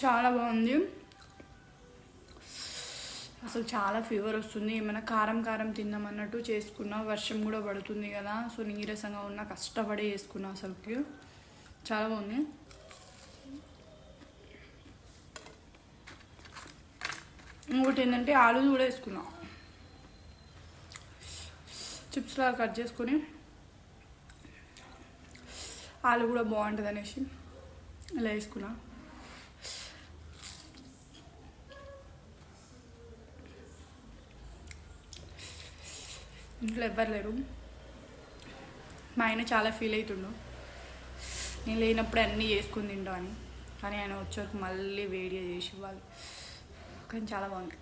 చాలా బాగుంది. అసలు చాలా ఫీవర్ వస్తుంది. ఏమైనా కారం కారం తిందామన్నట్టు చేసుకున్నా. వర్షం కూడా పడుతుంది కదా, సో నీరసంగా ఉన్న కష్టపడి చేసుకున్నా. అసలుకి చాలా బాగుంది. ఇంకోటి ఏంటంటే ఆలు కూడా వేసుకున్నా. చిప్స్ లాగా కట్ చేసుకొని ఆలు కూడా బాగుంటుంది అనేసి ఇలా వేసుకున్నా. ఇంట్లో ఎవ్వరు లేరు. మా ఆయన చాలా ఫీల్ అవుతుండు నేను లేనప్పుడు అన్నీ చేసుకుని తింటామని. కానీ ఆయన వచ్చేవరకు మళ్ళీ వేడిగా చేసి ఇవ్వాలి. కానీ చాలా బాగుంది.